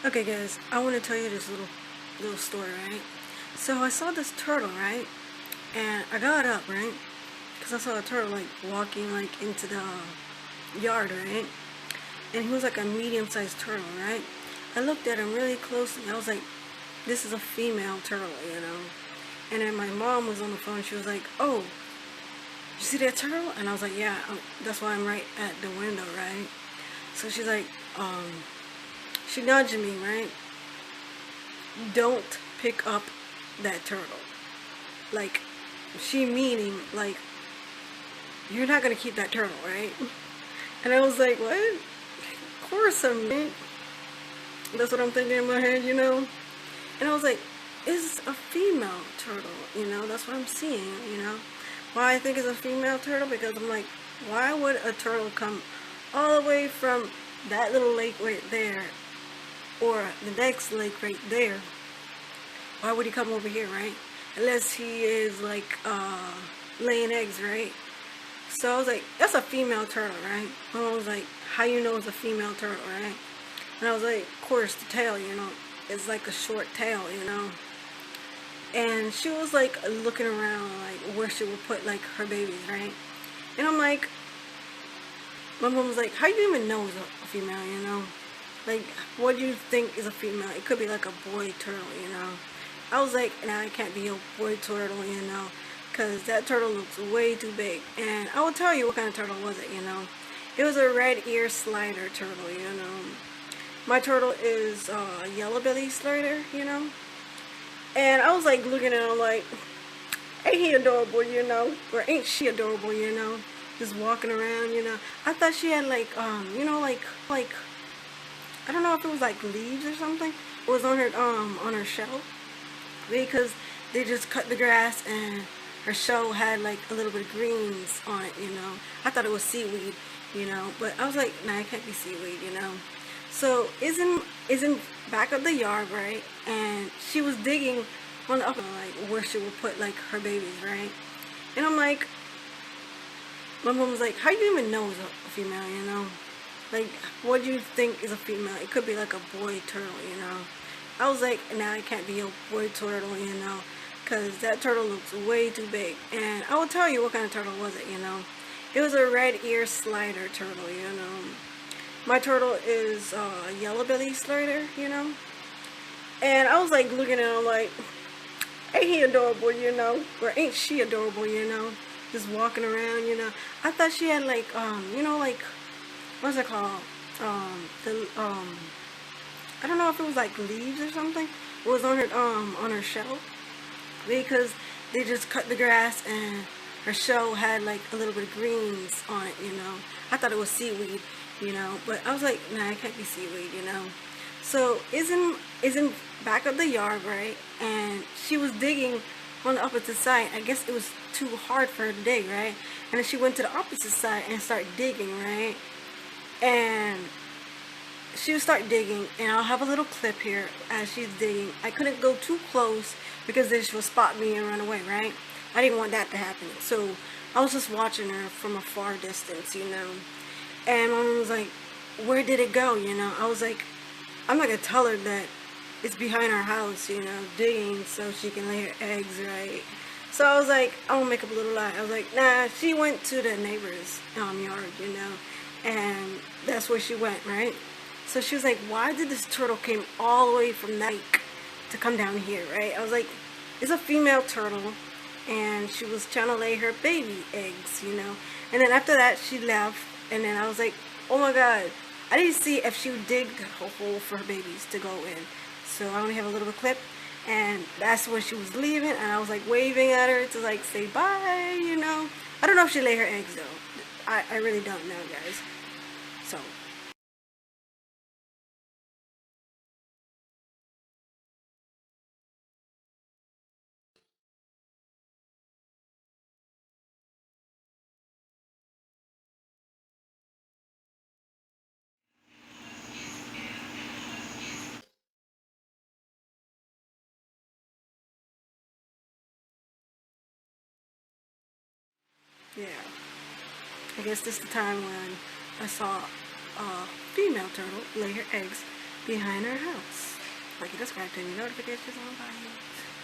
Okay guys, I want to tell you this little story, right? So I saw this turtle, right? And I got up, right? Because I saw a turtle like walking like into the yard, right? And he was like a medium-sized turtle, right? I looked at him really closely. I was like, this is a female turtle, you know? And then my mom was on the phone. She was like, oh, you see that turtle? And I was like, yeah, that's why I'm right at the window, right? So she's like, she nudged me, right? Don't pick up that turtle. Like, she meaning, like, you're not gonna keep that turtle, right? And I was like, what? Of course I'm not. That's what I'm thinking in my head, you know? And I was like, it's a female turtle, you know? That's what I'm seeing, you know? Why I think it's a female turtle? Because I'm like, why would a turtle come all the way from that little lake right there, or the next lake right there? Why would he come over here, right? Unless he is like laying eggs, right? So I was like, that's a female turtle, right? And I was like, how you know it's a female turtle, right? And I was like, of course, the tail, you know, it's like a short tail, you know. And she was like looking around like where she would put like her babies, right? And I'm like, my mom was like, how you even know it's a female, you know? Like, what do you think is a female? It could be like a boy turtle, you know? I was like, nah, it can't be a boy turtle, you know? Because that turtle looks way too big. And I will tell you what kind of turtle was it, you know? It was a red ear slider turtle, you know? My turtle is a yellow belly slider, you know? And I was like looking at him like, ain't he adorable, you know? Or ain't she adorable, you know? Just walking around, you know? I thought she had like, you know, like, I don't know if it was like leaves or something. It was on her shell. Because they just cut the grass and her shell had like a little bit of greens on it, you know. I thought it was seaweed, you know, but I was like, nah, it can't be seaweed, you know. So isn't back of the yard, right? And she was digging on the upper, like where she would put like her babies, right? And I'm like, my mom was like, how you even know it's a female, you know? Like, what do you think is a female? It could be like a boy turtle, you know? I was like, nah, it can't be a boy turtle, you know? Because that turtle looks way too big. And I will tell you what kind of turtle was it, you know? It was a red ear slider turtle, you know? My turtle is a yellow belly slider, you know? And I was like looking at him like, ain't he adorable, you know? Or ain't she adorable, you know? Just walking around, you know? I thought she had like, you know, like, what's it called? I don't know if it was like leaves or something. It was on her shell. Because they just cut the grass and her shell had like a little bit of greens on it, you know. I thought it was seaweed, you know, but I was like, nah, it can't be seaweed, you know. So isn't back of the yard, right? And she was digging on the opposite side. I guess it was too hard for her to dig, right? And then she went to the opposite side and started digging, right? And she would start digging, and I'll have a little clip here as she's digging. I couldn't go too close because then she'll spot me and run away, right? I didn't want that to happen. So I was just watching her from a far distance, you know. And Mom was like, where did it go, you know? I was like, I'm not going to tell her that it's behind our house, you know, digging so she can lay her eggs, right? So I was like, I'll make up a little lie. I was like, nah, she went to the neighbor's yard, you know. And that's where she went, right? So she was like, why did this turtle came all the way from that lake to come down here, right? I was like, it's a female turtle, and she was trying to lay her baby eggs, you know. And then after that, she left, and then I was like, oh my God. I didn't see if she would dig a hole for her babies to go in. So I only have a little bit of clip, and that's when she was leaving, and I was like waving at her to like say bye, you know. I don't know if she lay her eggs though. I really don't know, guys. So. Yeah, I guess this is the time when I saw a female turtle lay her eggs behind our house. Like I described, any notifications on fire.